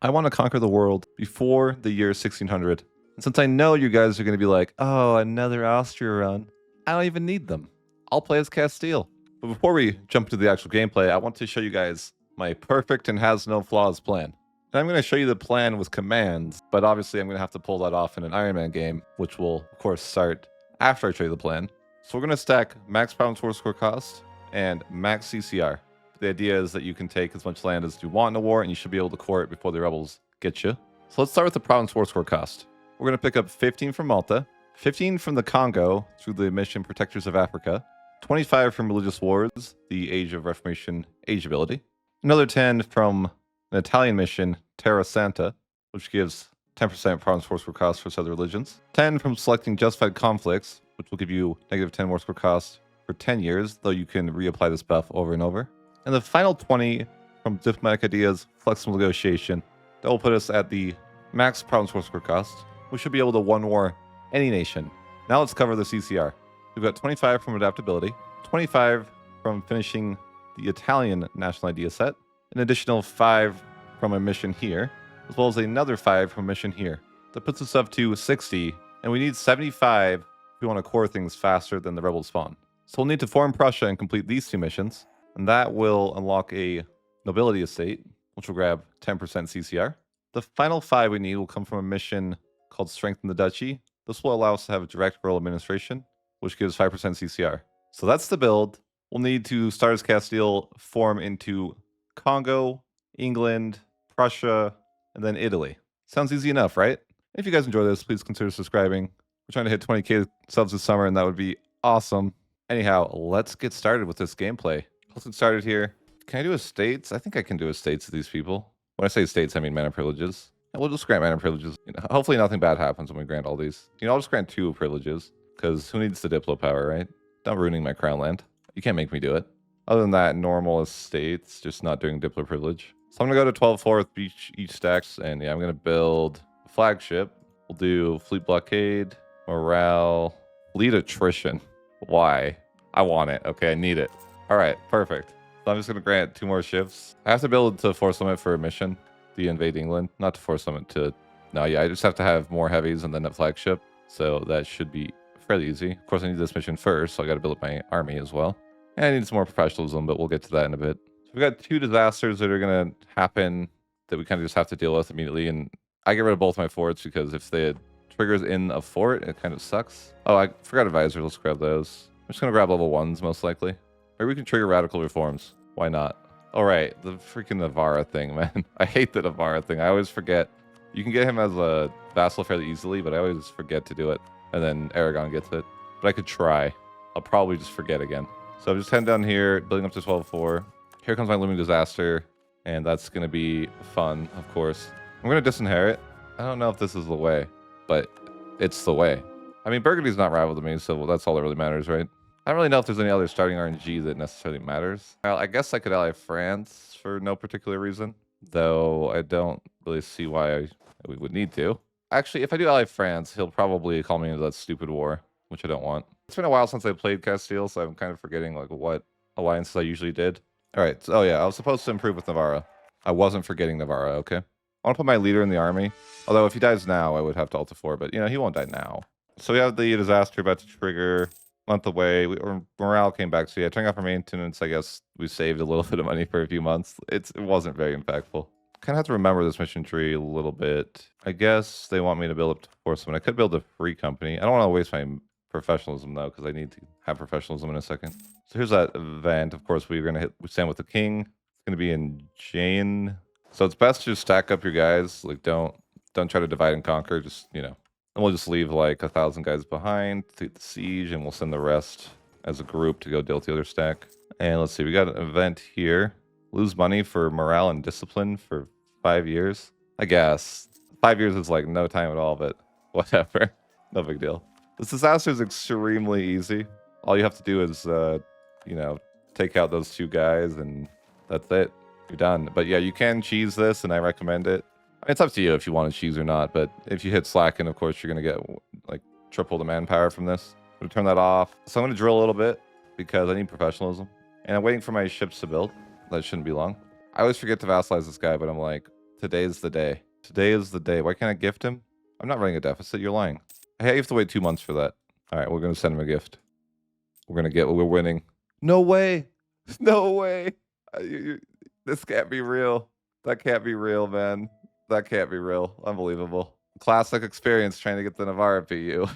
I want to conquer the world before the year 1600. And since I know you guys are going to be like, oh, another Austria run, I don't even need them. I'll play as Castile. But before we jump into the actual gameplay, I want to show you guys my perfect and has no flaws plan. And I'm going to show you the plan with commands, but obviously I'm going to have to pull that off in an Iron Man game, which will, of course, start after I show you the plan. So we're going to stack max province war score cost and max CCR. The idea is that you can take as much land as you want in a war, and you should be able to core it before the rebels get you. So let's start with the province war score cost. We're going to pick up 15 from Malta, 15 from the Congo through the mission Protectors of Africa, 25 from Religious Wars, the Age of Reformation age ability, another 10 from an Italian mission, Terra Santa, which gives 10% province war score cost for other religions, 10 from selecting Justified Conflicts, which will give you negative 10 war score cost for 10 years, though you can reapply this buff over and over. And the final 20 from Diplomatic Ideas, Flexible Negotiation, that will put us at the max province war score cost. We should be able to one war any nation. Now let's cover the CCR. We've got 25 from Adaptability, 25 from finishing the Italian National Idea set, an additional 5 from a mission here, as well as another 5 from a mission here. That puts us up to 60, and we need 75 if we want to core things faster than the rebel spawn. So we'll need to form Prussia and complete these 2 missions, and that will unlock a nobility estate, which will grab 10% CCR. The final 5 we need will come from a mission called Strengthen the Duchy. This will allow us to have direct rural administration, which gives 5% CCR. So that's the build. We'll need to start as Castile, form into Congo, England, Prussia, and then Italy. Sounds easy enough, right? If you guys enjoy this, please consider subscribing. We're trying to hit 20k subs this summer, and that would be awesome. Anyhow, let's get started with this gameplay. Let's get started here. Can I do estates? I think I can do estates to these people. When I say estates, I mean mana privileges. And we'll just grant mana privileges. Hopefully nothing bad happens when we grant all these. I'll just grant 2 privileges, because who needs the Diplo power, right? Not ruining my crown land. You can't make me do it. Other than that, normal estates, just not doing Diplo privilege. So I'm going to go to 12-4 with each stacks, and yeah, I'm going to build a flagship. We'll do fleet blockade, morale, fleet attrition. Why? I want it. Okay, I need it. All right, perfect. So I'm just going to grant 2 more ships. I have to build to force limit for a mission, the invade England, not to force limit to... No, yeah, I just have to have more heavies and then a flagship. So that should be fairly easy. Of course, I need this mission first, so I got to build up my army as well. And I need some more professionalism, but we'll get to that in a bit. So we've got 2 disasters that are going to happen that we kind of just have to deal with immediately. And I get rid of both my forts because if they had triggers in a fort, it kind of sucks. Oh, I forgot advisors. Let's grab those. I'm just going to grab level 1s, most likely. Or we can trigger radical reforms. Why not? All right, the freaking Navarra thing, man. I hate the Navarra thing. I always forget. You can get him as a vassal fairly easily, but I always forget to do it. And then Aragon gets it. But I could try. I'll probably just forget again. So I'm just heading down here, building up to 12-4. Here comes my looming disaster. And that's going to be fun, of course. I'm going to disinherit. I don't know if this is the way, but it's the way. I mean, Burgundy's not rival to me, so that's all that really matters, right? I don't really know if there's any other starting RNG that necessarily matters. Well, I guess I could ally France for no particular reason, though I don't really see why we would need to. Actually, if I do ally France, he'll probably call me into that stupid war, which I don't want. It's been a while since I played Castile, so I'm kind of forgetting like what alliances I usually did. All right, so, oh yeah, I was supposed to improve with Navarra. I wasn't forgetting Navarra, okay? I want to put my leader in the army, although if he dies now, I would have to Alta 4, but he won't die now. So we have the disaster about to trigger. Month away. Morale came back. So yeah, turning off our maintenance, I guess we saved a little bit of money for a few months. It wasn't very impactful. Kind of have to remember this mission tree a little bit. I guess they want me to build up to force them. I could build a free company. I don't want to waste my professionalism though, because I need to have professionalism in a second. So here's that event. Of course, we stand with the king. It's going to be in Jane. So it's best to just stack up your guys. Like don't try to divide and conquer. Just and we'll just leave like 1,000 guys behind to take the siege, and we'll send the rest as a group to go deal with the other stack. And let's see, we got an event here. Lose money for morale and discipline for 5 years. I guess 5 years is like no time at all, but whatever. No big deal. This disaster is extremely easy. All you have to do is, take out those 2 guys, and that's it. You're done. But yeah, you can cheese this, and I recommend it. It's up to you if you want to cheese or not, but if you hit slacken, of course, you're going to get like triple the manpower from this. I'm going to turn that off. So I'm going to drill a little bit because I need professionalism. And I'm waiting for my ships to build. That shouldn't be long. I always forget to vassalize this guy, but I'm like, Today's the day. Today is the day. Why can't I gift him? I'm not running a deficit. You're lying. Hey, you have to wait 2 months for that. All right, we're going to send him a gift. We're going to get what we're winning. No way. No way. This can't be real. That can't be real, man. That can't be real. Unbelievable. Classic experience trying to get the Navarra PU.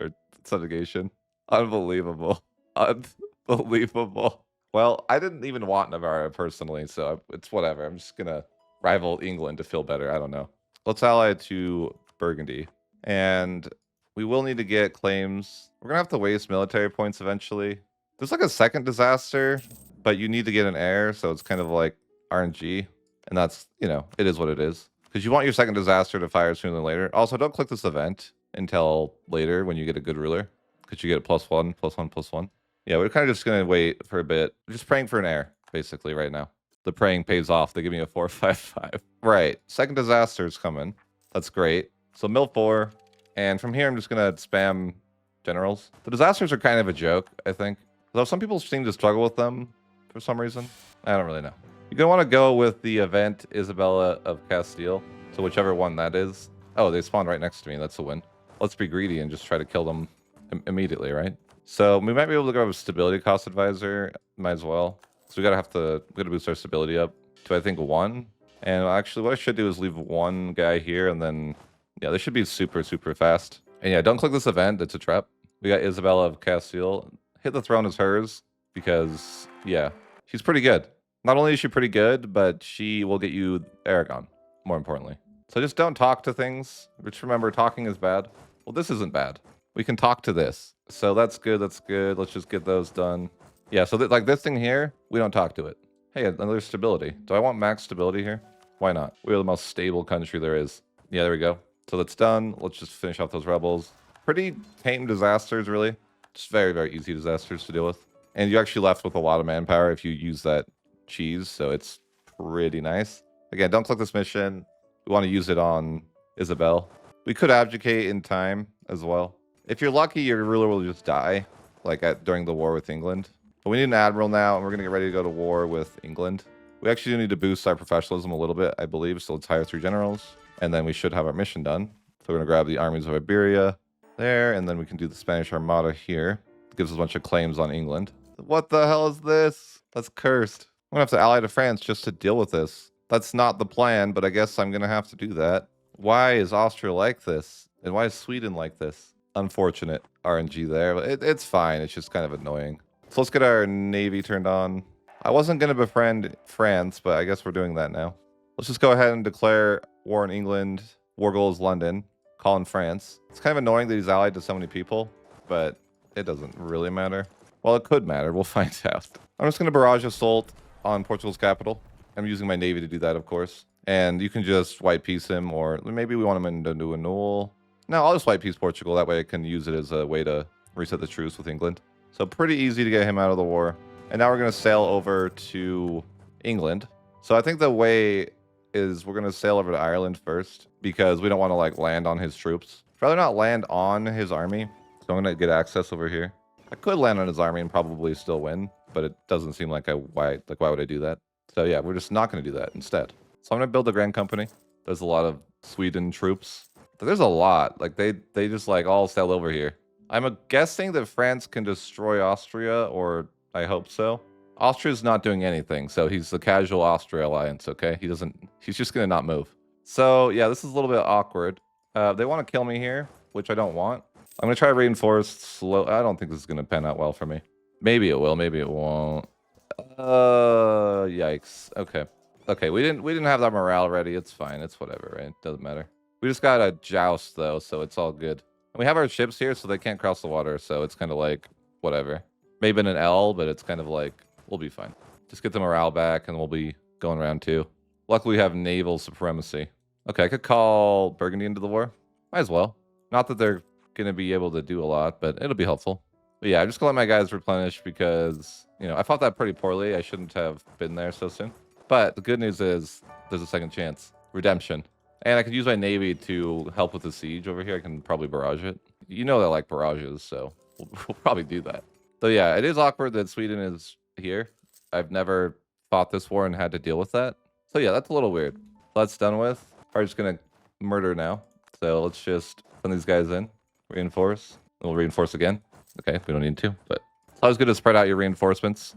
Or subjugation. Unbelievable. Unbelievable. Well, I didn't even want Navarra personally, so it's whatever. I'm just going to rival England to feel better. I don't know. Let's ally to Burgundy. And we will need to get claims. We're going to have to waste military points eventually. There's like a second disaster, but you need to get an heir, so it's kind of like RNG. And that's, you know, it is what it is. Because you want your second disaster to fire sooner than later. Also, don't click this event until later when you get a good ruler. Because you get a +1, +1, +1. Yeah, we're kind of just going to wait for a bit. We're just praying for an heir, basically, right now. The praying pays off. They give me a 4-5-5. Right. Second disaster is coming. That's great. So mill 4. And from here, I'm just going to spam generals. The disasters are kind of a joke, I think. Though some people seem to struggle with them for some reason. I don't really know. You're going to want to go with the event Isabella of Castile. So whichever one that is. Oh, they spawned right next to me. That's a win. Let's be greedy and just try to kill them immediately, right? So we might be able to grab a stability cost advisor. Might as well. So we have to boost our stability up to, I think, 1. And actually what I should do is leave 1 guy here and then, yeah, this should be super, super fast. And yeah, don't click this event. It's a trap. We got Isabella of Castile. Hit the throne as hers because, yeah, she's pretty good. Not only is she pretty good, but she will get you Aragon, more importantly. So just don't talk to things. Just remember, talking is bad. Well, this isn't bad. We can talk to this. So that's good. That's good. Let's just get those done. Yeah, so like this thing here, we don't talk to it. Hey, another stability. Do I want max stability here? Why not? We're the most stable country there is. Yeah, there we go. So that's done. Let's just finish off those rebels. Pretty tame disasters, really. Just very, very easy disasters to deal with. And you actually left with a lot of manpower if you use that cheese, so it's pretty nice. Again, don't click this mission. We want to use it on Isabel. We could abdicate in time as well. If you're lucky, your ruler will just die, like during the war with England. But we need an admiral now, and we're going to get ready to go to war with England. We actually do need to boost our professionalism a little bit, I believe, so let's hire 3 generals, and then we should have our mission done. So we're going to grab the armies of Iberia there, and then we can do the Spanish Armada here. It gives us a bunch of claims on England. What the hell is this? That's cursed. I'm going to have to ally to France just to deal with this. That's not the plan, but I guess I'm going to have to do that. Why is Austria like this? And why is Sweden like this? Unfortunate RNG there, but it's fine. It's just kind of annoying. So let's get our navy turned on. I wasn't going to befriend France, but I guess we're doing that now. Let's just go ahead and declare war in England. War goal is London. Call in France. It's kind of annoying that he's allied to so many people, but it doesn't really matter. Well, it could matter. We'll find out. I'm just going to barrage assault on Portugal's capital. I'm using my navy to do that, of course. And you can just white piece him, or maybe we want him to do a null. No, I'll just white piece Portugal. That way I can use it as a way to reset the truce with England. So pretty easy to get him out of the war. And now we're going to sail over to England. So I think the way is we're going to sail over to Ireland first, because we don't want to like land on his troops. I'd rather not land on his army. So I'm going to get access over here. I could land on his army and probably still win, but it doesn't seem like why would I do that? So yeah, we're just not going to do that instead. So I'm going to build a grand company. There's a lot of Sweden troops. There's a lot. Like they just like all sail over here. I'm guessing that France can destroy Austria, or I hope so. Austria's not doing anything, so he's the casual Austria alliance, okay? He's just going to not move. So yeah, this is a little bit awkward. They want to kill me here, which I don't want. I'm going to try to reinforce slow. I don't think this is going to pan out well for me. Maybe it will, maybe it won't. Yikes. Okay. Okay, we didn't have that morale ready. It's fine. It's whatever, right? Doesn't matter. We just got a joust though, so it's all good. And we have our ships here, so they can't cross the water, so it's kind of like whatever. Maybe an L, but it's kind of like we'll be fine. Just get the morale back, and we'll be going round 2. Luckily, we have naval supremacy. Okay, I could call Burgundy into the war. Might as well. Not that they're going to be able to do a lot, but it'll be helpful. But yeah, I'm just going to let my guys replenish because, you know, I fought that pretty poorly. I shouldn't have been there so soon. But the good news is there's a second chance. Redemption. And I could use my navy to help with the siege over here. I can probably barrage it. You know that I like barrages, so we'll probably do that. So yeah, it is awkward that Sweden is here. I've never fought this war and had to deal with that. So yeah, that's a little weird. That's done with. We're just gonna murder now. So let's just send these guys in. Reinforce. We'll reinforce again. Okay, we don't need to, but it's always good to spread out your reinforcements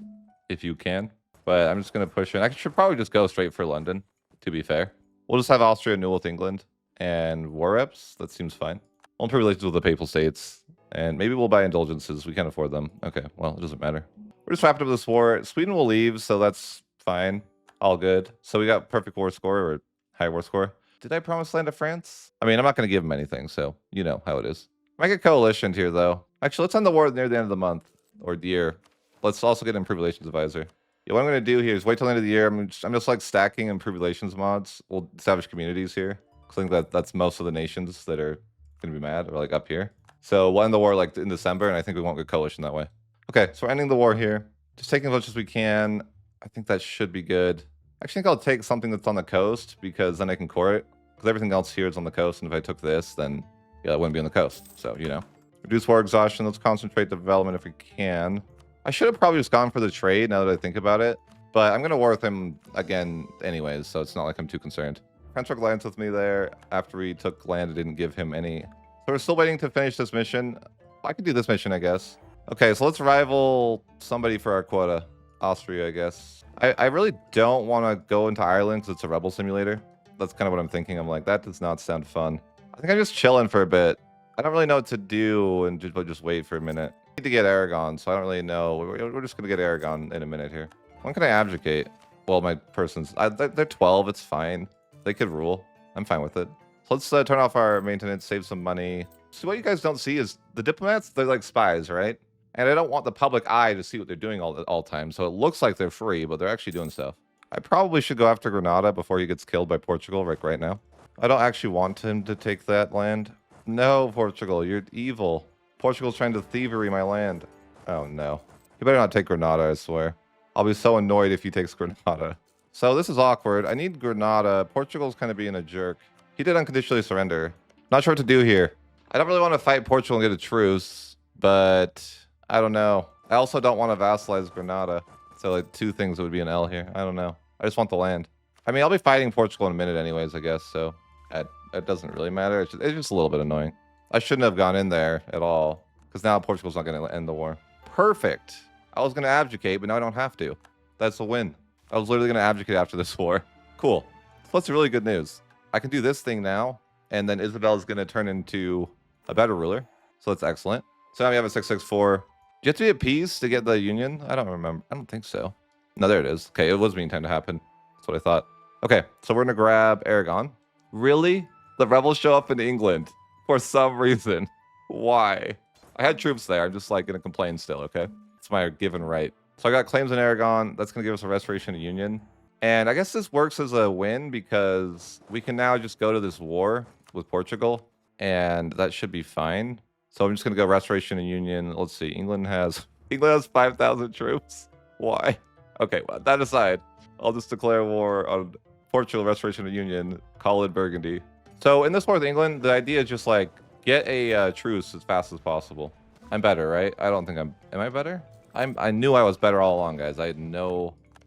if you can. But I'm just gonna push in. I should probably just go straight for London, to be fair. We'll just have Austria new with England and war reps. That seems fine. We'll improve relations with the Papal States. And maybe we'll buy indulgences. We can't afford them. Okay, well, it doesn't matter. We're just wrapping up this war. Sweden will leave, so that's fine. All good. So we got perfect war score or high war score. Did I promise land to France? I mean, I'm not going to give them anything, so you know how it is. Might get coalition here, though. Actually, let's end the war near the end of the month or the year. Let's also get an improved relations advisor. Yeah, what I'm going to do here is wait till the end of the year. I'm just like stacking improved relations mods. We'll establish communities here. I think that's most of the nations that are going to be mad or like up here. So we'll end the war like in December, and I think we won't get coalition that way. Okay, so we're ending the war here. Just taking as much as we can. I think that should be good. I think I'll take something that's on the coast because then I can core it. Because everything else here is on the coast, and if I took this, then yeah, it wouldn't be on the coast. So, you know. Reduce war exhaustion. Let's concentrate development if we can. I should have probably just gone for the trade now that I think about it. But I'm going to war with him again anyways, so it's not like I'm too concerned. France took lands with me there. After we took land, I didn't give him any. So we're still waiting to finish this mission. I could do this mission, I guess. Okay, so let's rival somebody for our quota. Austria, I guess. I really don't want to go into Ireland because it's a rebel simulator. That's kind of what I'm thinking. I'm like, that does not sound fun. I think I'm just chilling for a bit. I don't really know what to do and just wait for a minute. I need to get Aragon, so I don't really know. We're just going to get Aragon in a minute here. When can I abdicate? Well, my person's... they're 12. It's fine. They could rule. I'm fine with it. So let's turn off our maintenance, save some money. See, what you guys don't see is the diplomats, they're like spies, right? And I don't want the public eye to see what they're doing all time. So it looks like they're free, but they're actually doing stuff. I probably should go after Granada before he gets killed by Portugal right now. I don't actually want him to take that land. No, Portugal, you're evil. Portugal's trying to thievery my land. Oh, no. You better not take Granada, I swear. I'll be so annoyed if he takes Granada. So this is awkward. I need Granada. Portugal's kind of being a jerk. He did unconditionally surrender. Not sure what to do here. I don't really want to fight Portugal and get a truce, but I don't know. I also don't want to vassalize Granada. So like two things would be an L here. I don't know. I just want the land. I mean, I'll be fighting Portugal in a minute anyways, I guess. So it doesn't really matter. It's just a little bit annoying. I shouldn't have gone in there at all because now Portugal's not going to end the war. Perfect. I was going to abdicate, but now I don't have to. That's a win. I was literally going to abdicate after this war. Cool. So that's really good news. I can do this thing now, and then Isabel is going to turn into a better ruler. So that's excellent. So now we have a 664. Do you have to be at peace to get the union? I don't remember. I don't think so. No, there it is. Okay, it was meantime to happen. That's what I thought. Okay, so we're going to grab Aragon. Really? The rebels show up in England for some reason. Why? I had troops there. I'm just like going to complain still, okay? It's my given right. So I got claims in Aragon. That's going to give us a restoration of union. And I guess this works as a win because we can now just go to this war with Portugal. And that should be fine. So I'm just going to go restoration of union. Let's see. England has 5,000 troops. Why? Okay, well, that aside, I'll just declare war on Portugal, restoration of union, call it Burgundy. So in this war with England, the idea is just like get a truce as fast as possible. I'm better, right? I don't think am I better? I knew I was better all along, guys. I'm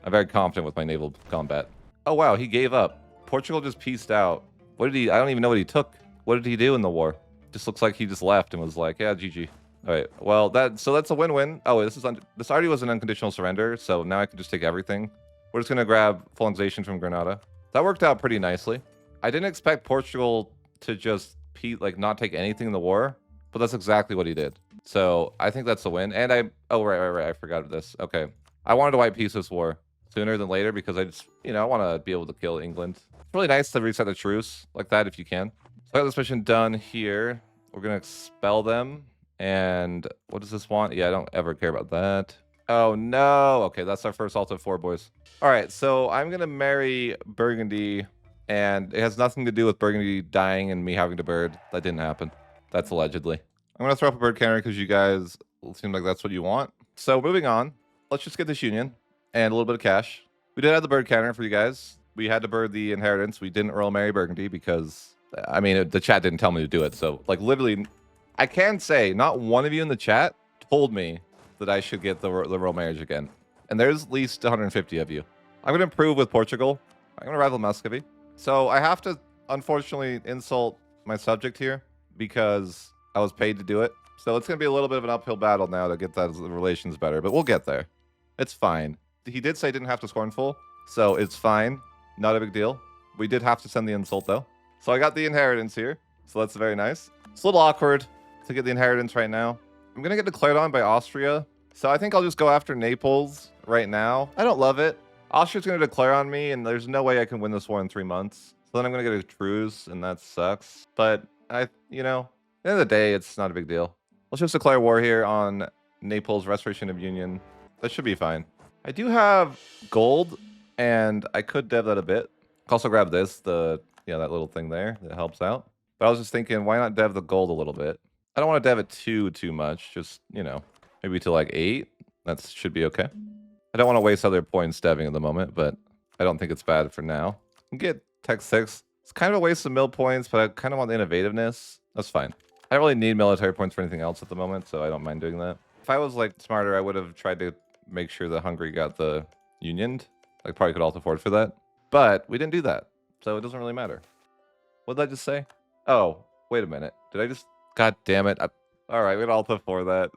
very confident with my naval combat. Oh, wow, he gave up. Portugal just pieced out. I don't even know what he took. What did he do in the war? Just looks like he just left and was like, yeah, GG. All right, well, that's a win-win. Oh, this already was an unconditional surrender, so now I can just take everything. We're just gonna grab full annexation from Granada. That worked out pretty nicely. I didn't expect Portugal to just not take anything in the war, but that's exactly what he did. So I think that's a win. And right, I forgot this. Okay, I wanted to wipe peace this war sooner than later because I just, I want to be able to kill England. It's really nice to reset the truce like that if you can. So I got this mission done here. We're gonna expel them. And what does this want? Yeah, I don't ever care about that. Oh no. Okay, that's our first Alta 4, boys. All right, so I'm gonna marry Burgundy, and it has nothing to do with Burgundy dying and me having to bird. That didn't happen. That's allegedly. I'm gonna throw up a bird cannon because you guys seem like that's what you want. So moving on, let's just get this union and a little bit of cash. We did have the bird cannon for you guys. We had to bird the inheritance. We didn't royal marry Burgundy because, I mean, the chat didn't tell me to do it. So like literally, I can say not one of you in the chat told me that I should get the royal marriage again. And there's at least 150 of you. I'm going to improve with Portugal. I'm going to rival Muscovy. So I have to, unfortunately, insult my subject here because I was paid to do it. So it's going to be a little bit of an uphill battle now to get those relations better, but we'll get there. It's fine. He did say he didn't have to scornful, so it's fine. Not a big deal. We did have to send the insult, though. So I got the inheritance here, so that's very nice. It's a little awkward to get the inheritance right now. I'm going to get declared on by Austria, so I think I'll just go after Naples right now. I don't love it. Austria's going to declare on me, and there's no way I can win this war in 3 months. So then I'm going to get a truce, and that sucks. But you know, at the end of the day, it's not a big deal. Let's just declare war here on Naples, Restoration of Union. That should be fine. I do have gold, and I could dev that a bit. I'll also grab this, that little thing there that helps out. But I was just thinking, why not dev the gold a little bit? I don't want to dev it too much. Just, maybe to like 8. That should be okay. I don't want to waste other points deving at the moment, but I don't think it's bad for now. Get tech 6. It's kind of a waste of mill points, but I kind of want the innovativeness. That's fine. I don't really need military points for anything else at the moment, so I don't mind doing that. If I was like smarter, I would have tried to make sure that Hungary got the unioned. I probably could also afford for that. But we didn't do that, so it doesn't really matter. What did I just say? Oh, wait a minute. Did I just... God damn it. All right, we got Alta for that.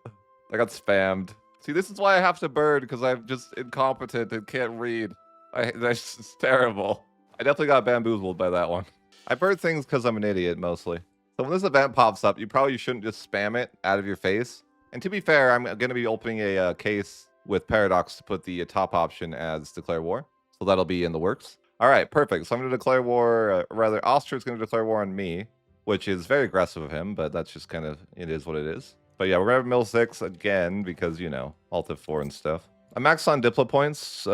I got spammed. See, this is why I have to bird, because I'm just incompetent and can't read. That's just terrible. I definitely got bamboozled by that one. I bird things because I'm an idiot, mostly. So when this event pops up, you probably shouldn't just spam it out of your face. And to be fair, I'm going to be opening a case with Paradox to put the top option as declare war. So that'll be in the works. All right, perfect. So I'm going to declare war, rather, Austria's going to declare war on me, which is very aggressive of him, but that's just kind of, it is what it is. But yeah, we're going to have mill 6 again because, Alt F4 and stuff. I'm maxed on Diplo points.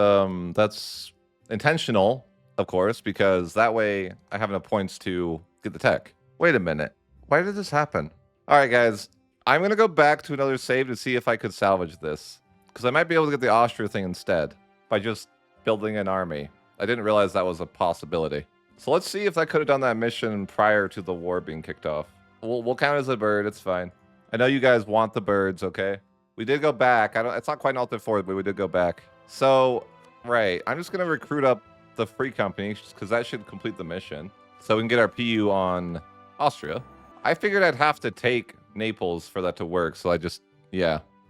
That's intentional, of course, because that way I have enough points to get the tech. Wait a minute. Why did this happen? All right, guys. I'm going to go back to another save to see if I could salvage this. Because I might be able to get the Austria thing instead by just building an army. I didn't realize that was a possibility. So let's see if I could have done that mission prior to the war being kicked off. We'll count as a bird. It's fine. I know you guys want the birds, okay? We did go back. It's not quite an Alt F4, but we did go back. So, right. I'm just going to recruit up the free company because that should complete the mission. So we can get our PU on Austria. I figured I'd have to take Naples for that to work. So I just,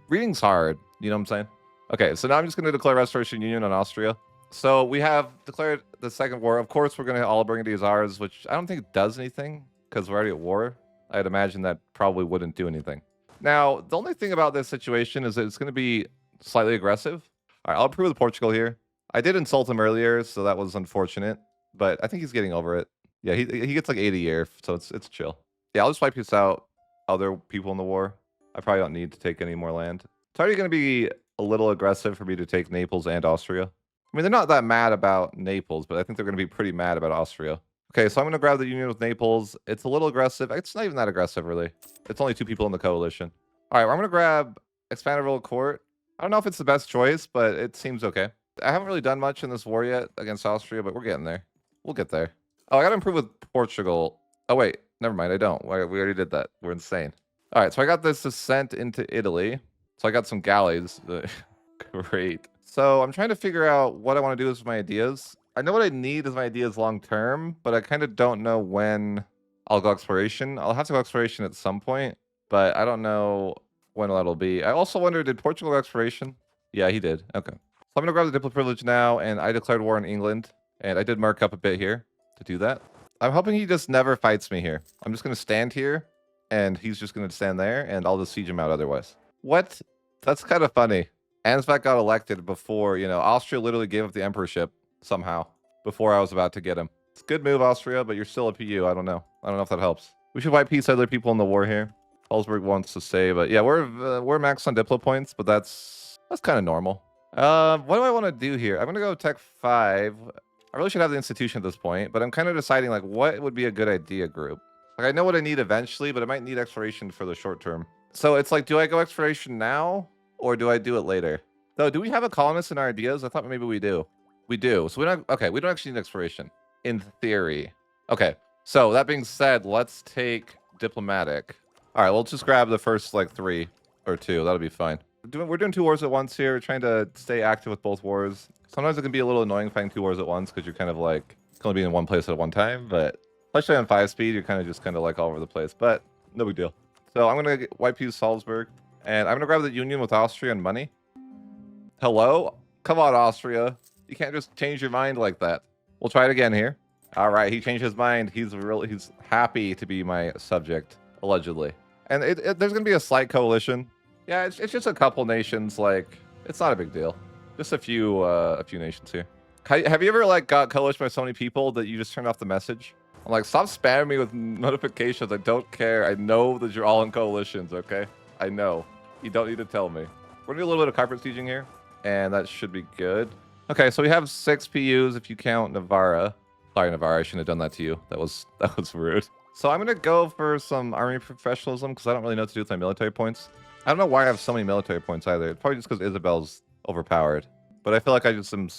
reading's hard. You know what I'm saying? Okay, so now I'm just going to declare Restoration Union on Austria. So we have declared the second war. Of course, we're going to all bring these ours, which I don't think does anything because we're already at war. I'd imagine that probably wouldn't do anything. Now, the only thing about this situation is that it's going to be slightly aggressive. All right, I'll approve with Portugal here. I did insult him earlier, so that was unfortunate, but I think he's getting over it. Yeah, he gets like 80 a year, so it's chill. Yeah, I'll just wipe this out. Other people in the war. I probably don't need to take any more land. It's already going to be a little aggressive for me to take Naples and Austria. I mean, they're not that mad about Naples, but I think they're going to be pretty mad about Austria. Okay, so I'm going to grab the union with Naples. It's a little aggressive. It's not even that aggressive, really. It's only 2 people in the coalition. All right, well, I'm going to grab Expandable Court. I don't know if it's the best choice, but it seems okay. I haven't really done much in this war yet against Austria, but we're getting there. We'll get there. Oh, I got to improve with Portugal. Oh, wait. Never mind. I don't. We already did that. We're insane. All right, so I got this descent into Italy. So I got some galleys. Great. So I'm trying to figure out what I want to do with my ideas. I know what I need is my ideas long term, but I kind of don't know when I'll go exploration. I'll have to go exploration at some point, but I don't know when that'll be. I also wonder, did Portugal go exploration? Yeah, he did. Okay. So I'm going to grab the Diplo privilege now, and I declared war on England, and I did mark up a bit here to do that. I'm hoping he just never fights me here. I'm just going to stand here, and he's just going to stand there, and I'll just siege him out otherwise. What? That's kind of funny. Ansbach got elected before, Austria literally gave up the emperorship somehow before I was about to get him. It's a good move, Austria, but you're still a PU. I don't know. I don't know if that helps. We should wipe peace other people in the war here. Salzburg wants to say, but yeah, we're maxed on Diplo points, but that's kind of normal. What do I want to do here? I'm going to go Tech 5. I really should have the institution at this point, but I'm kind of deciding like what would be a good idea group. Like I know what I need eventually, but I might need exploration for the short term. So it's like, do I go exploration now or do I do it later? Though, do we have a colonist in our ideas? I thought maybe we do. We do. So we don't actually need exploration in theory. Okay. So that being said, let's take diplomatic. All right, well, let's just grab the first like 3 or 2. That'll be fine. We're doing 2 wars at once here. We're trying to stay active with both wars. Sometimes it can be a little annoying fighting 2 wars at once because you're kind of like Can only be in one place at one time, but especially on 5-speed, you're kind of like all over the place, but no big deal. So I'm going to wipe you Salzburg, and I'm going to grab the union with Austria and money. Hello? Come on, Austria. You can't just change your mind like that. We'll try it again here. All right, he changed his mind. He's happy to be my subject, allegedly. And there's going to be a slight coalition. Yeah, it's just a couple nations. Like, it's not a big deal. Just a few nations here. Have you ever like got coalition by so many people that you just turned off the message? I'm like, stop spamming me with notifications. I don't care. I know that you're all in coalitions, okay? I know. You don't need to tell me. We're gonna do a little bit of carpet sieging here, and that should be good. Okay, so we have 6 PUs if you count Navarra. Sorry, Navarra, I shouldn't have done that to you. That was rude. So I'm gonna go for some army professionalism because I don't really know what to do with my military points. I don't know why I have so many military points either. It's probably just because Isabel's overpowered. But I feel like I just am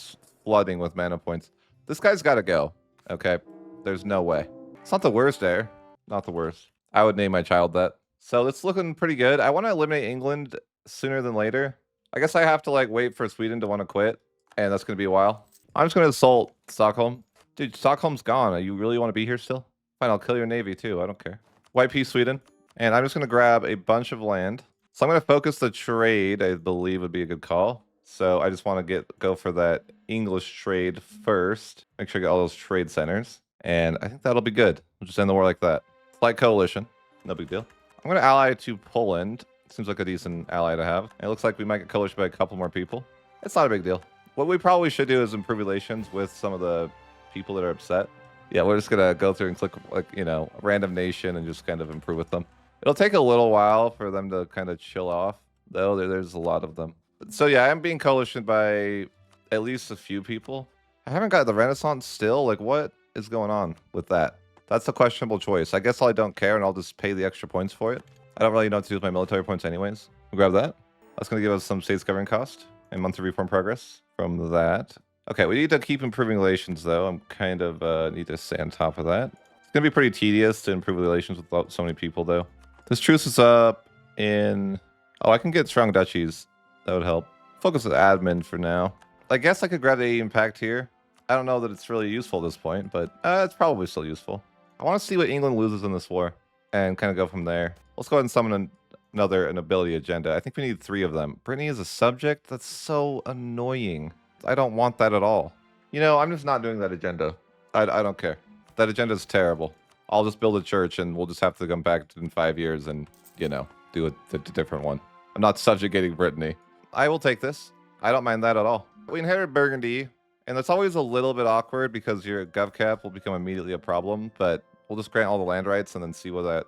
flooding with mana points. This guy's got to go. Okay, there's no way. It's not the worst there. Not the worst. I would name my child that. So it's looking pretty good. I want to eliminate England sooner than later. I guess I have to like wait for Sweden to want to quit, and that's going to be a while. I'm just going to assault Stockholm. Dude, Stockholm's gone. You really want to be here still? Fine, I'll kill your navy too. I don't care. White Peace Sweden. And I'm just going to grab a bunch of land. So I'm going to focus the trade, I believe would be a good call. So I just want to go for that English trade first. Make sure I get all those trade centers. And I think that'll be good. We'll just end the war like that. Slight coalition. No big deal. I'm going to ally to Poland. Seems like a decent ally to have. And it looks like we might get coalition by a couple more people. It's not a big deal. What we probably should do is improve relations with some of the people that are upset. Yeah, we're just going to go through and click, like, you know, a random nation and just kind of improve with them. It'll take a little while for them to kind of chill off, though. There's a lot of them. So yeah, I'm being coalitioned by at least a few people. I haven't got the Renaissance still. Like, what is going on with that? That's a questionable choice. I guess I don't care, and I'll just pay the extra points for it. I don't really know what to do with my military points anyways. We'll grab that. That's going to give us some states governing cost and monthly reform progress from that. Okay, we need to keep improving relations, though. I'm kind of need to stay on top of that. It's going to be pretty tedious to improve relations with so many people, though. This truce is up in... Oh, I can get strong duchies. That would help. Focus on admin for now. I guess I could grab the impact here. I don't know that it's really useful at this point, but it's probably still useful. I want to see what England loses in this war and kind of go from there. Let's go ahead and summon another nobility agenda. I think we need 3 of them. Brittany is a subject? That's so annoying. I don't want that at all. You know, I'm just not doing that agenda. I don't care. That agenda is terrible. I'll just build a church and we'll just have to come back in 5 years and, you know, do a different one. I'm not subjugating Brittany. I will take this. I don't mind that at all. We inherit Burgundy, and that's always a little bit awkward because your GovCap will become immediately a problem, but we'll just grant all the land rights and then see where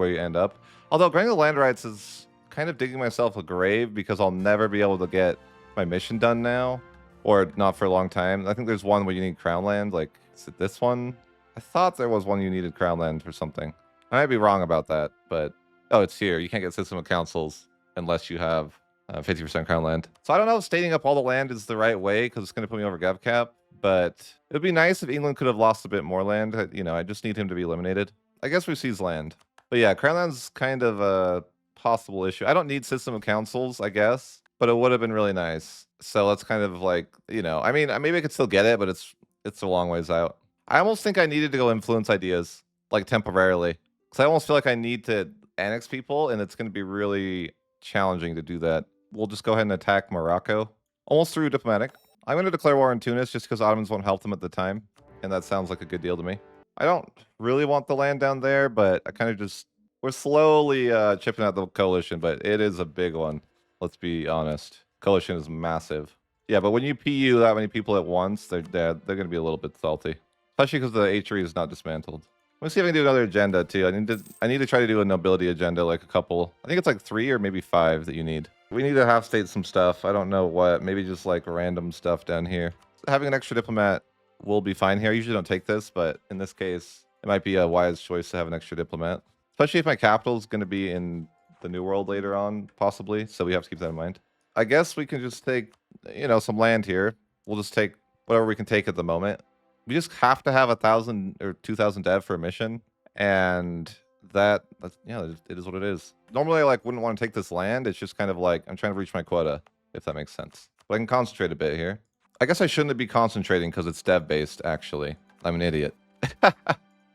you end up. Although granting the land rights is kind of digging myself a grave because I'll never be able to get my mission done now, or not for a long time. I think there's one where you need crown land. Like, is it this one? I thought there was one you needed crown land for something. I might be wrong about that, but oh, it's here. You can't get system of councils unless you have 50% crown land. So I don't know if stating up all the land is the right way because it's going to put me over GovCap, but it would be nice if England could have lost a bit more land. You know, I just need him to be eliminated. I guess we seize land. But yeah, crown land's kind of a possible issue. I don't need system of councils, I guess, but it would have been really nice. So let's kind of like, you know, I mean, maybe I could still get it, but it's a long ways out. I almost think I needed to go influence ideas, like temporarily, because I almost feel like I need to annex people, and it's going to be really challenging to do that. We'll just go ahead and attack Morocco, almost through diplomatic. I'm going to declare war on Tunis just because Ottomans won't help them at the time, and that sounds like a good deal to me. I don't really want the land down there, but I kind of just... We're slowly chipping out the coalition, but it is a big one. Let's be honest. Coalition is massive. Yeah, but when you PU that many people at once, they're going to be a little bit salty. Especially because the HRE is not dismantled. Let me see if I can do another agenda too. I need to try to do a nobility agenda, like a couple. I think it's like 3 or maybe 5 that you need. We need to half state some stuff. I don't know what. Maybe just like random stuff down here. Having an extra diplomat will be fine here. I usually don't take this, but in this case, it might be a wise choice to have an extra diplomat. Especially if my capital is going to be in the New World later on, possibly. So we have to keep that in mind. I guess we can just take, you know, some land here. We'll just take whatever we can take at the moment. We just have to have 1,000 or 2,000 dev for a mission, and that's yeah, it is what it is. Normally, I like wouldn't want to take this land. It's just kind of like I'm trying to reach my quota, if that makes sense. But I can concentrate a bit here. I guess I shouldn't be concentrating because it's dev based actually. I'm an idiot.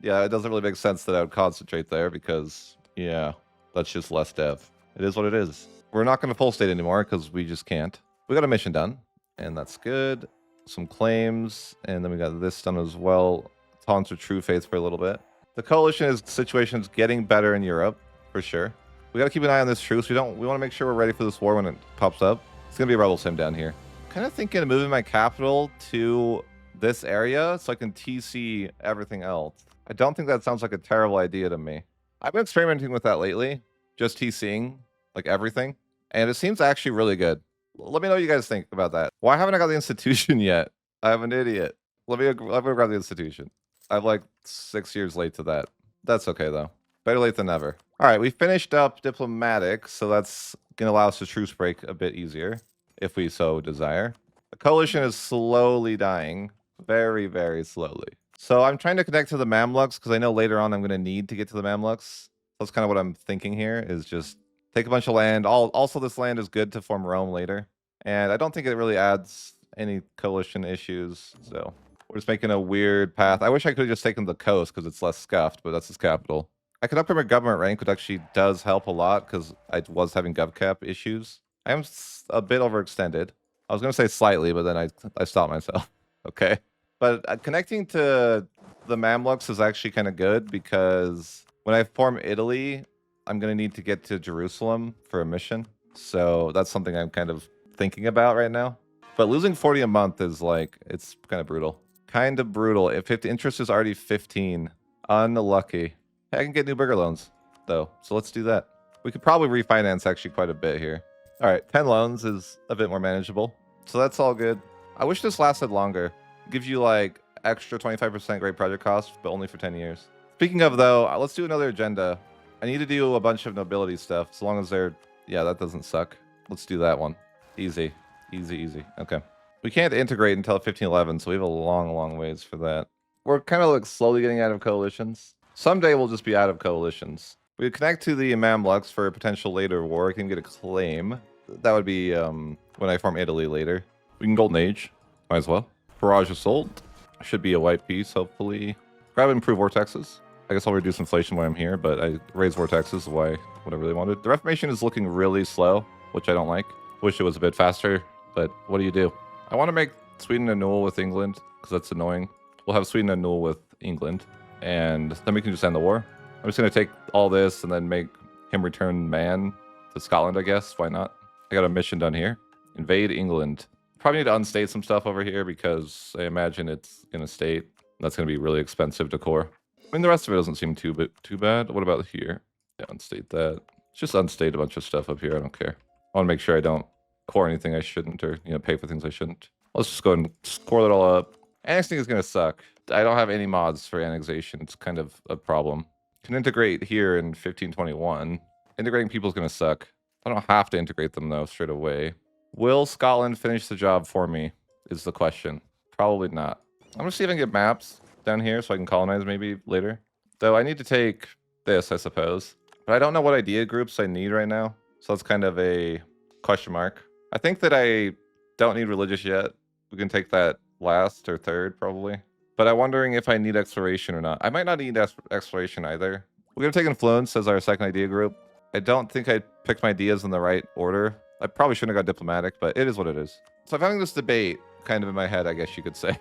Yeah, it doesn't really make sense that I would concentrate there because, yeah, that's just less dev. It is what it is. We're not going to full state anymore because we just can't. We got a mission done, and that's good. Some claims, and then we got this done as well. Taunts of True Faith for a little bit. The coalition situation is getting better in Europe, for sure. We got to keep an eye on this truce. We want to make sure we're ready for this war when it pops up. It's going to be a rebel sim down here. Kind of thinking of moving my capital to this area so I can TC everything else. I don't think that sounds like a terrible idea to me. I've been experimenting with that lately, just TCing like everything, and it seems actually really good. Let me know what you guys think about that. Why haven't I got the institution yet? I'm an idiot. Let me grab the institution. I'm like 6 years late to that. That's okay though. Better late than never. All right, we finished up diplomatic, so that's gonna allow us to truce break a bit easier if we so desire. The coalition is slowly dying, very, very slowly. So I'm trying to connect to the Mamluks because I know later on I'm going to need to get to the Mamluks. That's kind of what I'm thinking here is just take a bunch of land. Also, this land is good to form Rome later. And I don't think it really adds any coalition issues. So we're just making a weird path. I wish I could have just taken the coast because it's less scuffed, but that's its capital. I could upgrade my government rank, which actually does help a lot because I was having GovCap issues. I am a bit overextended. I was going to say slightly, but then I stopped myself. Okay. But connecting to the Mamluks is actually kind of good because when I form Italy, I'm going to need to get to Jerusalem for a mission. So that's something I'm kind of thinking about right now. But losing 40 a month is like, it's kind of brutal. Kind of brutal. If interest is already 15, unlucky. I can get new bigger loans, though. So let's do that. We could probably refinance actually quite a bit here. All right, 10 loans is a bit more manageable. So that's all good. I wish this lasted longer. Gives you like extra 25% great project cost, but only for 10 years. Speaking of though, let's do another agenda. I need to do a bunch of nobility stuff, as long as they're, yeah, that doesn't suck. Let's do that one. Easy, easy, easy. Okay. We can't integrate until 1511, so we have a long, long ways for that. We're kind of like slowly getting out of coalitions. Someday we'll just be out of coalitions. We connect to the Mamluks for a potential later war. I can get a claim. That would be when I form Italy later. We can Golden Age. Might as well. Barrage Assault. Should be a white piece, hopefully. Grab and improve vortexes. I guess I'll reduce inflation while I'm here, but I raise vortexes what I really wanted. The Reformation is looking really slow, which I don't like. Wish it was a bit faster, but what do you do? I want to make Sweden annul with England, because that's annoying. We'll have Sweden annul with England, and then we can just end the war. I'm just going to take all this and then make him return man to Scotland, I guess. Why not? I got a mission done here. Invade England. Probably need to unstate some stuff over here because I imagine it's in a state. That's going to be really expensive to core. I mean, the rest of it doesn't seem too bad. What about here? Yeah, unstate that. Just unstate a bunch of stuff up here. I don't care. I want to make sure I don't core anything I shouldn't, or pay for things I shouldn't. Let's just go and score that all up. Annexing is going to suck. I don't have any mods for annexation. It's kind of a problem. Can integrate here in 1521. Integrating people is going to suck. I don't have to integrate them though straight away. Will Scotland finish the job for me is the question. Probably not. I'm going to see if I can get maps down here so I can colonize maybe later. Though I need to take this, I suppose. But I don't know what idea groups I need right now. So that's kind of a question mark. I think that I don't need religious yet. We can take that last or third probably. But I'm wondering if I need exploration or not. I might not need exploration either. We're going to take influence as our second idea group. I don't think I picked my ideas in the right order. I probably shouldn't have got diplomatic, but it is what it is. So I'm having this debate kind of in my head, I guess you could say,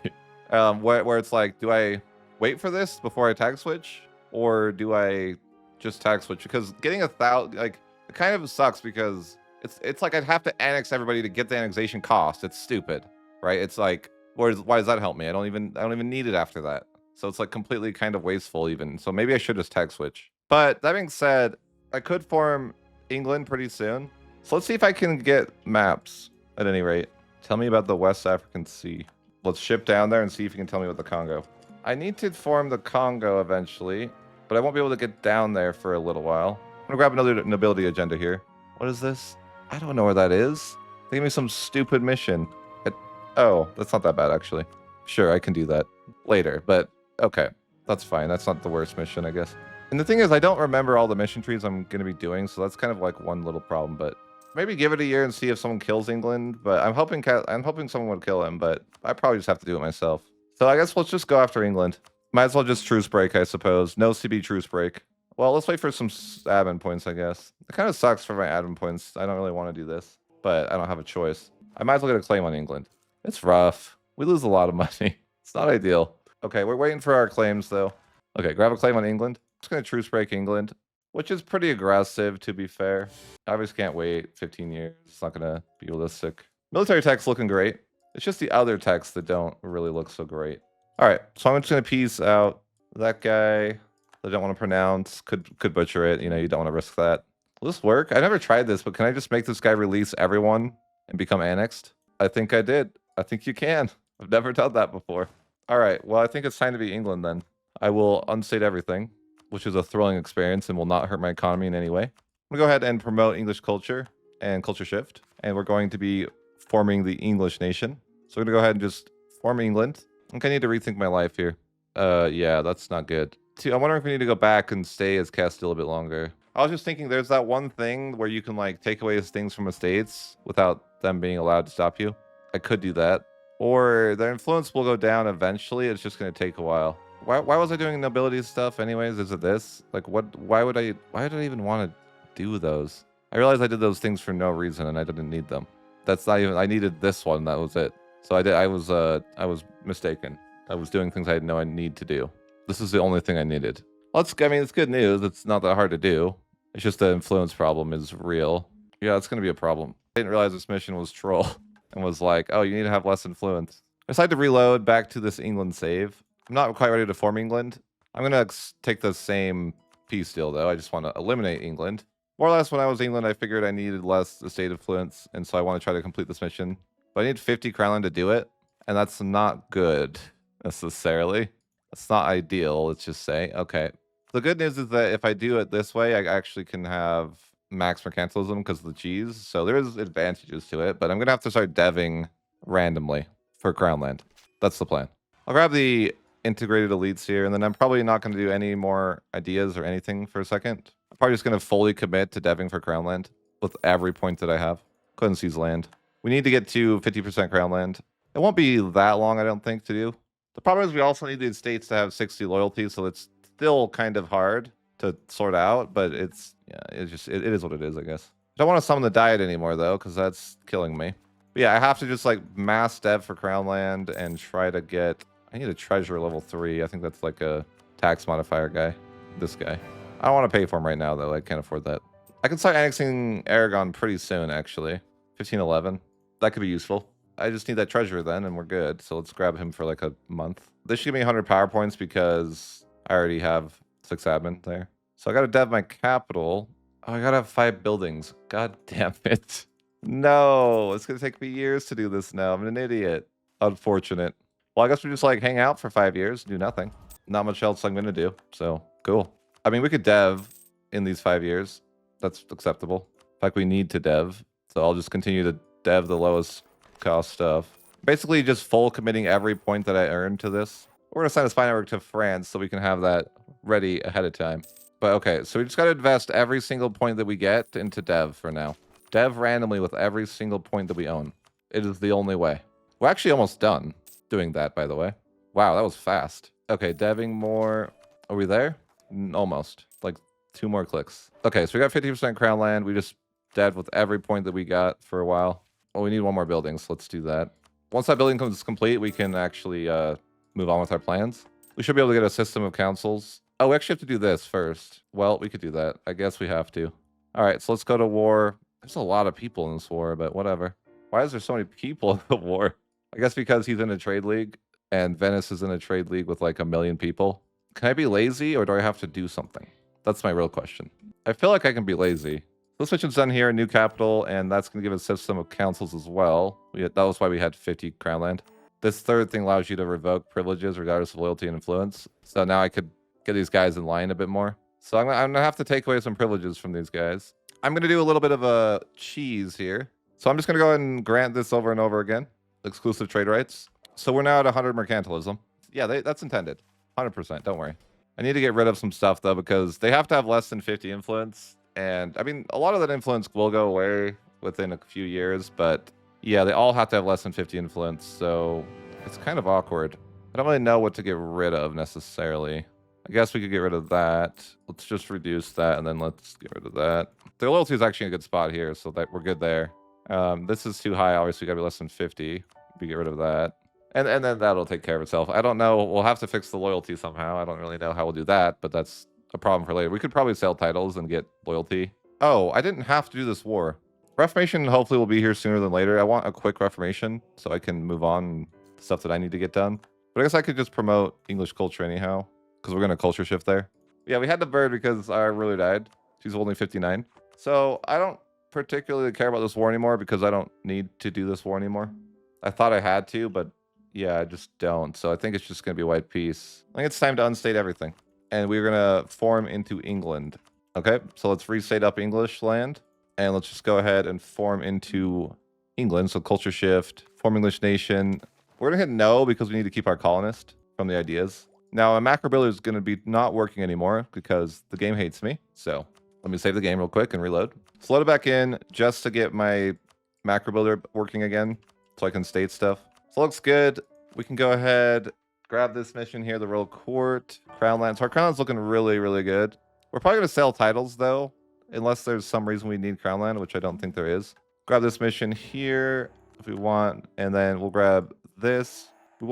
where it's like, do I wait for this before I tag switch, or do I just tag switch? Because getting 1,000, like, it kind of sucks because it's like I'd have to annex everybody to get the annexation cost. It's stupid, right? It's like, why does that help me? I don't even need it after that. So it's like completely kind of wasteful even. So maybe I should just tag switch. But that being said, I could form England pretty soon. So let's see if I can get maps at any rate. Tell me about the West African Sea. Let's ship down there and see if you can tell me about the Congo. I need to form the Congo eventually, but I won't be able to get down there for a little while. I'm gonna grab another nobility agenda here. What is this? I don't know where that is. They gave me some stupid mission. Oh, that's not that bad actually. Sure, I can do that later, but okay. That's fine. That's not the worst mission, I guess. And the thing is, I don't remember all the mission trees I'm going to be doing, so that's kind of like one little problem, but maybe give it a year and see if someone kills England, but I'm hoping someone would kill him, but I probably just have to do it myself. So I guess let's just go after England. Might as well just truce break, I suppose. No CB truce break. Well, let's wait for some admin points, I guess. It kind of sucks for my admin points. I don't really want to do this, but I don't have a choice. I might as well get a claim on England. It's rough. We lose a lot of money. It's not ideal. Okay, we're waiting for our claims, though. Okay, grab a claim on England. I'm just going to truce break England, which is pretty aggressive, to be fair. I obviously can't wait 15 years. It's not going to be realistic. Military tech's looking great. It's just the other techs that don't really look so great. All right, so I'm just going to piece out that guy. I don't want to pronounce. Could butcher it. You know, you don't want to risk that. Will this work? I never tried this, but can I just make this guy release everyone and become annexed? I think I did. I think you can. I've never done that before. All right, well, I think it's time to be England then. I will unstate everything, which is a thrilling experience and will not hurt my economy in any way. I'm gonna go ahead and promote English culture and culture shift, and we're going to be forming the English nation. So we're gonna go ahead and just form England. I think I need to rethink my life here. Yeah, that's not good. I'm wondering if we need to go back and stay as Castile a bit longer. I was just thinking there's that one thing where you can like take away things from estates without them being allowed to stop you. I could do that. Or their influence will go down eventually. It's just going to take a while. Why was I doing nobility stuff anyways? Is it this? Like what? Why did I even want to do those? I realized I did those things for no reason and I didn't need them. That's not even, I needed this one. That was it. So I was mistaken. I was doing things I had no need to do. This is the only thing I needed. Well, I mean, it's good news. It's not that hard to do. It's just the influence problem is real. Yeah, it's going to be a problem. I didn't realize this mission was troll and was like, oh, you need to have less influence. I decided to reload back to this England save. I'm not quite ready to form England. I'm going to take the same peace deal, though. I just want to eliminate England. More or less, when I was England, I figured I needed less estate influence, and so I want to try to complete this mission. But I need 50 Crownland to do it, and that's not good, necessarily. It's not ideal, let's just say. Okay. The good news is that if I do it this way, I actually can have max mercantilism because of the cheese. So there is advantages to it, but I'm going to have to start deving randomly for Crownland. That's the plan. I'll grab the integrated elites here, and then I'm probably not going to do any more ideas or anything for a second. I'm probably just going to fully commit to deving for Crownland with every point that I have. Go ahead and seize land. We need to get to 50% Crownland. It won't be that long, I don't think, to do. The problem is we also need the estates to have 60 loyalty, so it's still kind of hard to sort out, but it's, yeah, it is what it is, I guess. I don't want to summon the diet anymore, though, because that's killing me. But yeah, I have to just, like, mass dev for Crownland and try to get... I need a treasurer level 3. I think that's, like, a tax modifier guy. This guy. I don't want to pay for him right now, though. I can't afford that. I can start annexing Aragon pretty soon, actually. 1511. That could be useful. I just need that treasurer then, and we're good. So let's grab him for like a month. This should give me 100 power points because I already have 6 admin there. So I got to dev my capital. Oh, I got to have 5 buildings. God damn it. No, it's going to take me years to do this now. I'm an idiot. Unfortunate. Well, I guess we just like hang out for 5 years, do nothing. Not much else I'm going to do. So cool. I mean, we could dev in these 5 years. That's acceptable. In fact, we need to dev. So I'll just continue to dev the lowest cost stuff. Basically just full committing every point that I earned to this. We're gonna sign a spy network to France so we can have that ready ahead of time. But okay, so we just gotta invest every single point that we get into dev for now. Dev randomly with every single point that we own. It is the only way. We're actually almost done doing that, by the way. Wow, that was fast. Okay, deving more. Are we there? Almost. Like 2 more clicks. Okay, so we got 50% crown land. We just dev with every point that we got for a while. Well, we need 1 more building, so let's do that. Once that building comes complete, we can actually move on with our plans. We should be able to get a system of councils. Oh, we actually have to do this first. Well, we could do that. I guess we have to. All right, so let's go to war. There's a lot of people in this war, but whatever. Why is there so many people in the war? I guess because he's in a trade league, and Venice is in a trade league with like 1 million people. Can I be lazy, or do I have to do something? That's my real question. I feel like I can be lazy. This mission's done here, new capital, and that's going to give us a system of councils as well. That was why we had 50 crown land. This third thing allows you to revoke privileges regardless of loyalty and influence. So now I could get these guys in line a bit more. So I'm going to have to take away some privileges from these guys. I'm going to do a little bit of a cheese here. So I'm just going to go ahead and grant this over and over again. Exclusive trade rights. So we're now at 100 mercantilism. Yeah, that's intended. 100%, don't worry. I need to get rid of some stuff, though, because they have to have less than 50 influence. And I mean, a lot of that influence will go away within a few years, but yeah, they all have to have less than 50 influence. So it's kind of awkward. I don't really know what to get rid of necessarily. I guess we could get rid of that. Let's just reduce that, and then let's get rid of that. The loyalty is actually a good spot here, so that we're good there. This is too high. Obviously, we got to be less than 50. We get rid of that. And then that'll take care of itself. I don't know. We'll have to fix the loyalty somehow. I don't really know how we'll do that, but that's a problem for later. We could probably sell titles and get loyalty. Oh, I didn't have to do this war. Reformation hopefully will be here sooner than later. I want a quick Reformation so I can move on to stuff that I need to get done. But I guess I could just promote English culture anyhow, because we're going to culture shift there. Yeah, we had the bird because our ruler died. She's only 59. So I don't particularly care about this war anymore because I don't need to do this war anymore. I thought I had to, but yeah, I just don't. So I think it's just going to be white peace. I think it's time to unstate everything. And we're going to form into England. Okay, so let's restate up English land. And let's just go ahead and form into England. So culture shift, form English nation. We're going to hit no because we need to keep our colonist from the ideas. Now, a macro builder is going to be not working anymore because the game hates me. So let me save the game real quick and reload. So load it back in just to get my macro builder working again so I can state stuff. So it looks good. We can go ahead, grab this mission here, the Royal Court, Crown Land. So our Crown Land's looking really, really good. We're probably going to sell titles, though, unless there's some reason we need Crown Land, which I don't think there is. Grab this mission here if we want, and then we'll grab this. We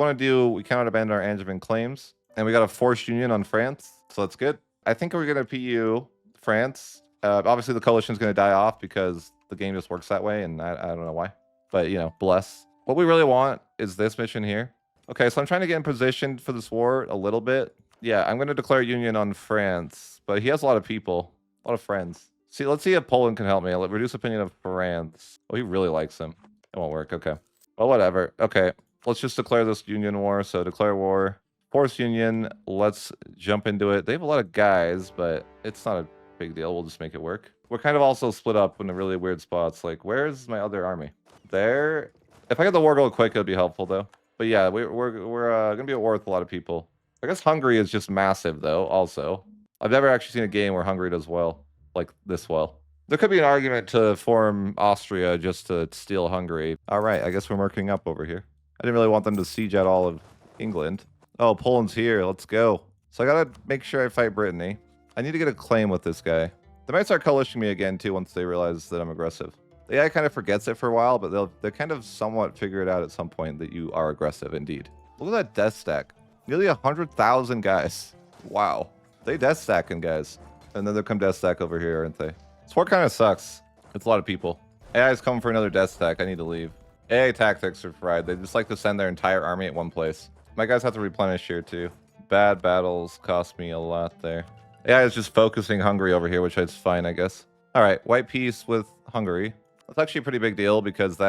cannot abandon our Angevin claims. And we got a forced union on France, so that's good. I think we're going to PU France. Obviously, the coalition's going to die off because the game just works that way, and I don't know why. But, you know, bless. What we really want is this mission here. Okay, so I'm trying to get in position for this war a little bit. Yeah, I'm going to declare union on France, but he has a lot of people, a lot of friends. See, let's see if Poland can help me. I'll reduce opinion of France. Oh, he really likes him. It won't work. Okay. Well, whatever. Okay, let's just declare this union war. So declare war. Force union. Let's jump into it. They have a lot of guys, but it's not a big deal. We'll just make it work. We're kind of also split up in a really weird spots. Like, where's my other army? There. If I get the war going quick, it'll be helpful, though. But yeah, we're going to be at war with a lot of people. I guess Hungary is just massive, though, also. I've never actually seen a game where Hungary does well, like this well. There could be an argument to form Austria just to steal Hungary. All right, I guess we're working up over here. I didn't really want them to siege out all of England. Oh, Poland's here. Let's go. So I got to make sure I fight Brittany. I need to get a claim with this guy. They might start coalitioning me again, too, once they realize that I'm aggressive. The AI kind of forgets it for a while, but they'll kind of somewhat figure it out at some point that you are aggressive, indeed. Look at that death stack. Nearly 100,000 guys. Wow. They death stacking, guys. And then they'll come death stack over here, aren't they? This war kind of sucks. It's a lot of people. AI is coming for another death stack. I need to leave. AI tactics are fried. They just like to send their entire army at one place. My guys have to replenish here, too. Bad battles cost me a lot there. AI is just focusing Hungary over here, which is fine, I guess. All right, white peace with Hungary. That's actually a pretty big deal because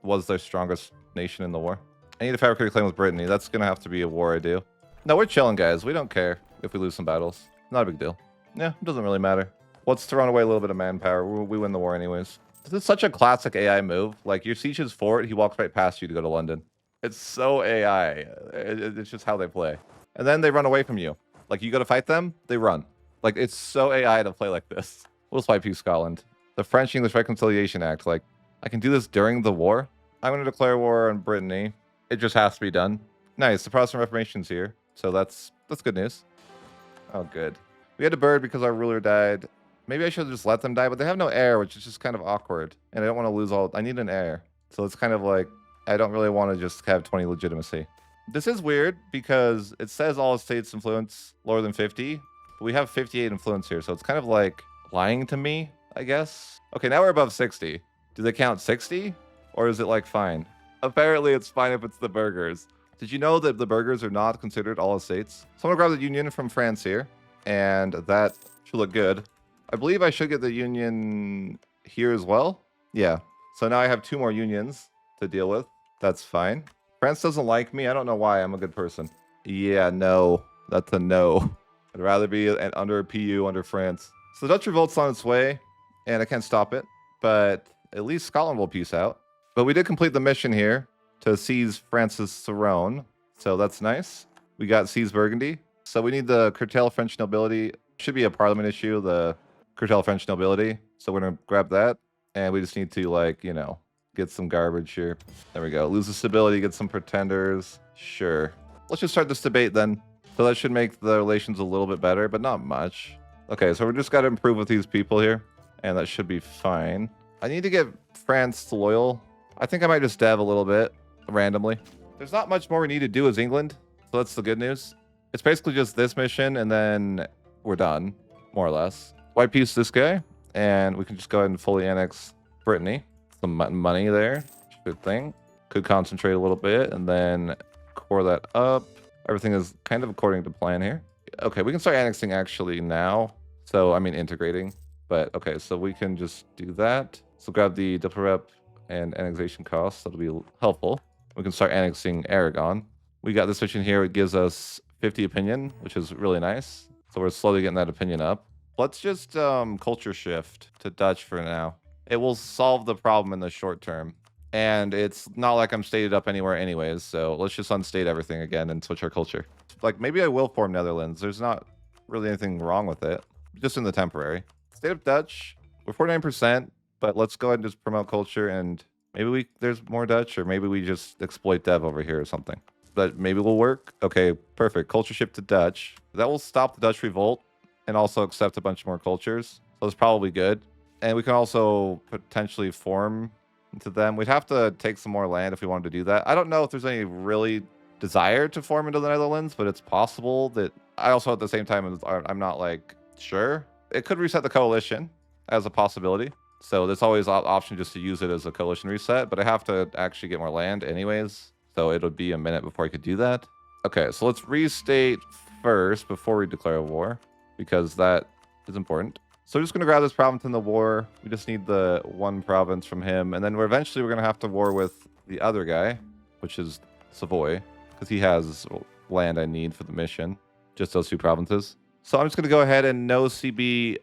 was their strongest nation in the war. I need to fabricate a claim with Brittany. That's going to have to be a war I do. No, we're chilling, guys. We don't care if we lose some battles. Not a big deal. Yeah, it doesn't really matter. Let's throw away a little bit of manpower. We win the war anyways. This is such a classic AI move. Like, your sieges fort, he walks right past you to go to London. It's so AI. It's just how they play. And then they run away from you. Like, you go to fight them, they run. Like, it's so AI to play like this. We'll fight peace Scotland. The French-English Reconciliation Act. Like, I can do this during the war. I'm going to declare war on Brittany. It just has to be done. Nice. The Protestant Reformation's here. So that's good news. Oh, good. We had a bird because our ruler died. Maybe I should have just let them die, but they have no heir, which is just kind of awkward. And I don't want to lose all... I need an heir. So it's kind of like, I don't really want to just have 20 legitimacy. This is weird because it says all states influence lower than 50. But we have 58 influence here. So it's kind of like lying to me, I guess. Okay, now we're above 60. Do they count 60? Or is it like fine? Apparently it's fine if it's the burghers. Did you know that the burghers are not considered all estates? So I'm going to grab the union from France here. And that should look good. I believe I should get the union here as well. Yeah. So now I have 2 more unions to deal with. That's fine. France doesn't like me. I don't know why. I'm a good person. Yeah, no. That's a no. I'd rather be under a PU under France. So the Dutch revolt's on its way, and I can't stop it. But at least Scotland will peace out. But we did complete the mission here to seize France's throne. So that's nice. We got seize Burgundy. So we need the curtail French nobility. Should be a parliament issue, the curtail French nobility. So we're going to grab that. And we just need to, like, you know, get some garbage here. There we go. Lose the stability, get some pretenders. Sure. let's just start this debate then. So that should make the relations a little bit better, but not much. Okay, so we just got to improve with these people here, and that should be fine. I need to get France loyal. I think I might just dev a little bit randomly. There's not much more we need to do as England, so that's the good news. It's basically just this mission, and then we're done, more or less. White piece this guy, and we can just go ahead and fully annex Brittany. Some money there, good thing. Could concentrate a little bit, and then core that up. Everything is kind of according to plan here. Okay, we can start annexing actually now. So, I mean, integrating. But, okay, so we can just do that. So grab the rep and annexation costs. That'll be helpful. We can start annexing Aragon. We got this mission here. It gives us 50 opinion, which is really nice. So we're slowly getting that opinion up. Let's just culture shift to Dutch for now. It will solve the problem in the short term. And it's not like I'm stated up anywhere anyways, so let's just unstate everything again and switch our culture. Like, maybe I will form Netherlands. There's not really anything wrong with it. Just in the temporary. State of Dutch, we're 49%, but let's go ahead and just promote culture, and maybe there's more Dutch, or maybe we just exploit dev over here or something. That maybe will work. Okay, perfect. Culture shift to Dutch. That will stop the Dutch revolt and also accept a bunch more cultures. So it's probably good. And we can also potentially form into them. We'd have to take some more land if we wanted to do that. I don't know if there's any really desire to form into the Netherlands, but it's possible that I also at the same time I'm not like sure. It could reset the coalition as a possibility. So there's always an option just to use it as a coalition reset, but I have to actually get more land anyways. So it'll be a minute before I could do that. Okay, so let's restate first before we declare a war, because that is important. So we're just going to grab this province in the war. We just need the one province from him. And then we're going to have to war with the other guy, which is Savoy, because he has land I need for the mission. Just those two provinces. So I'm just going to go ahead and no CB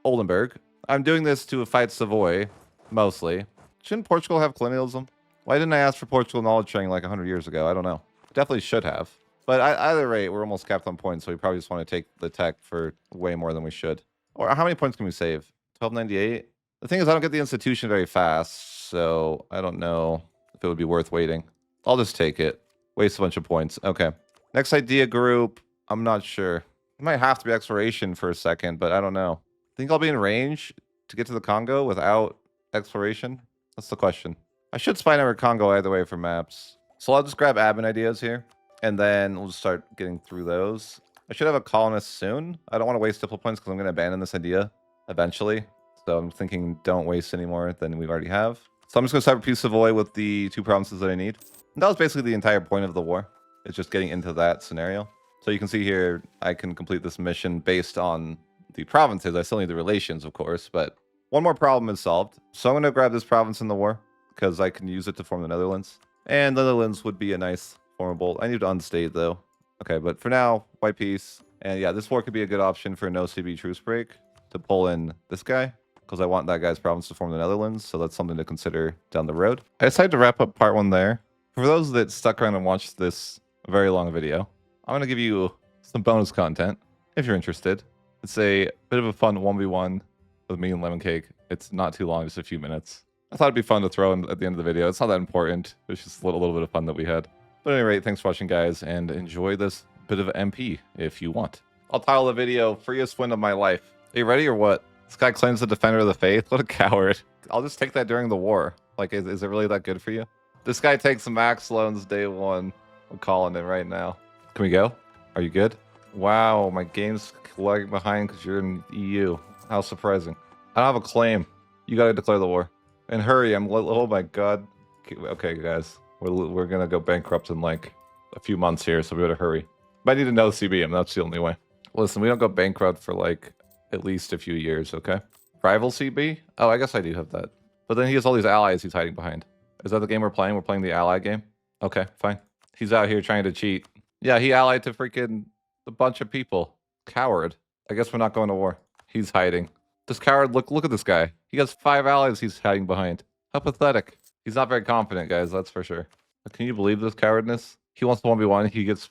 Oldenburg. I'm doing this to fight Savoy, mostly. Shouldn't Portugal have colonialism? Why didn't I ask for Portugal knowledge sharing like 100 years ago? I don't know. Definitely should have. But either rate, we're almost capped on points, so we probably just want to take the tech for way more than we should. Or how many points can we save? 1298? The thing is, I don't get the institution very fast, so I don't know if it would be worth waiting. I'll just take it. Waste a bunch of points. Okay. Next idea group. I'm not sure. It might have to be exploration for a second, but I don't know. Think I'll be in range to get to the Congo without exploration? That's the question. I should spy network Congo either way for maps. So I'll just grab admin ideas here, and then we'll just start getting through those. I should have a colonist soon. I don't want to waste diplo points because I'm going to abandon this idea eventually. So I'm thinking don't waste any more than we already have. So I'm just going to start with Peace Savoy with the two provinces that I need. And that was basically the entire point of the war. It's just getting into that scenario. So you can see here, I can complete this mission based on the provinces. I still need the relations, of course, but one more problem is solved. So I'm going to grab this province in the war because I can use it to form the Netherlands. And the Netherlands would be a nice formable. I need to unstate though. Okay, but for now, white peace. And yeah, this war could be a good option for a no CB truce break to pull in this guy because I want that guy's province to form the Netherlands. So that's something to consider down the road. I decided to wrap up part one there. For those that stuck around and watched this very long video, I'm going to give you some bonus content if you're interested. It's a bit of a fun 1v1 with me and Lemon Cake. It's not too long, just a few minutes. I thought it'd be fun to throw in at the end of the video. It's not that important. It's just a little bit of fun that we had. But at any rate, thanks for watching, guys, and enjoy this bit of MP if you want. I'll title the video, Freest Win of My Life. Are you ready or what? This guy claims the Defender of the Faith? What a coward. I'll just take that during the war. Like, is it really that good for you? This guy takes max loans day one. I'm calling it right now. Can we go? Are you good? Wow, my game's lagging behind because you're in EU. How surprising. I don't have a claim. You gotta declare the war. And hurry, oh my god. Okay, guys. We're gonna go bankrupt in like a few months here, so we better hurry. But I need to know CBM, that's the only way. Listen, we don't go bankrupt for like at least a few years, okay? Rival CB? Oh, I guess I do have that. But then he has all these allies he's hiding behind. Is that the game we're playing? We're playing the ally game? Okay, fine. He's out here trying to cheat. Yeah, he allied to freaking a bunch of people. Coward. I guess we're not going to war. He's hiding. This coward, look at this guy. He has 5 allies he's hiding behind. How pathetic. He's not very confident, guys, that's for sure. Can you believe this cowardness? He wants to 1v1. He gets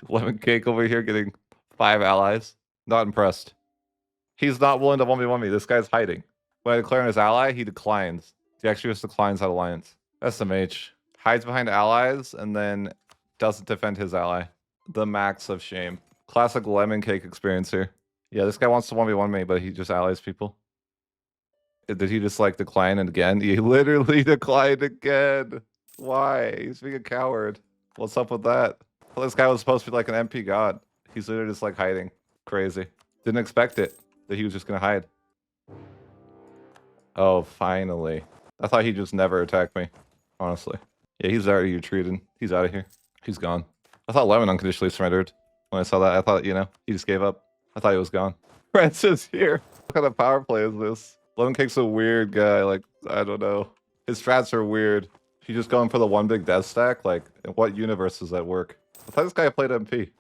Lemon Cake over here getting 5 allies. Not impressed. He's not willing to 1v1 me. This guy's hiding. When I declare him as ally, he declines. He actually just declines that alliance. SMH. Hides behind allies and then doesn't defend his ally. The max of shame. Classic lemon cake experience here. Yeah, this guy wants to 1v1 me, but he just allies people. Did he just like decline again? He literally declined again. Why? He's being a coward. What's up with that? Well, this guy was supposed to be like an MP god. He's literally just like hiding. Crazy. Didn't expect it, that he was just gonna hide. Oh, finally. I thought he'd just never attack me, honestly. Yeah, he's already retreated. He's out of here. He's gone. I thought Lemon unconditionally surrendered. When I saw that, I thought, you know, he just gave up. I thought he was gone. Francis here. What kind of power play is this? Lemon Cake's a weird guy. Like, I don't know. His strats are weird. He's just going for the one big death stack? Like, in what universe does that work? I thought this guy played MP.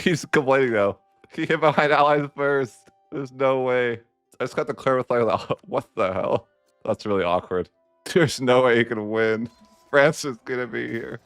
He's complaining though. He hit behind allies first. There's no way. I just got to clarify that. What the hell? That's really awkward. There's no way he can win. France is gonna be here.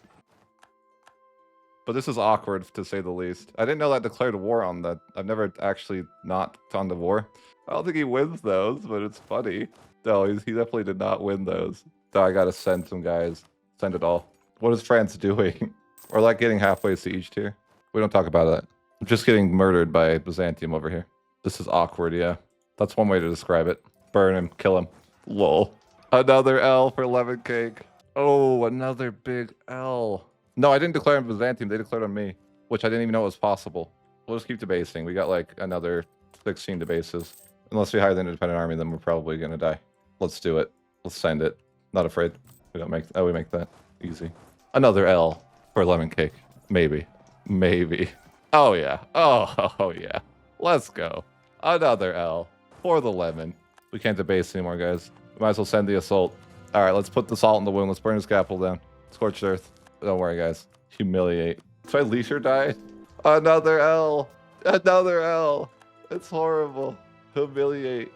But this is awkward to say the least. I didn't know that declared war on that. I've never actually not gone to war. I don't think he wins those, but it's funny. No, he definitely did not win those. So I gotta send some guys. Send it all. What is France doing? We're like getting halfway sieged here. We don't talk about that. I'm just getting murdered by Byzantium over here. This is awkward, yeah. That's one way to describe it. Burn him, kill him. Lol. Another L for Lemon Cake. Oh, another big L. No, I didn't declare on Byzantium. They declared on me, which I didn't even know was possible. We'll just keep debasing. We got like another 16 debases. Unless we hire the independent army, then we're probably gonna die. Let's do it. Let's send it. Not afraid. We don't make. Oh, we make that easy. Another L for Lemon Cake. Maybe. Maybe. Oh yeah. Oh yeah. Let's go. Another L for the lemon. We can't debase anymore, guys. We might as well send the assault. All right, let's put the salt in the wound. Let's burn his capital down. Scorched earth. Don't worry, guys. Humiliate. Did my leisure die? Another L. Another L. It's horrible. Humiliate.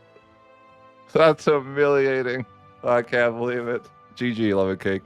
That's humiliating. I can't believe it. GG, Lemon Cake.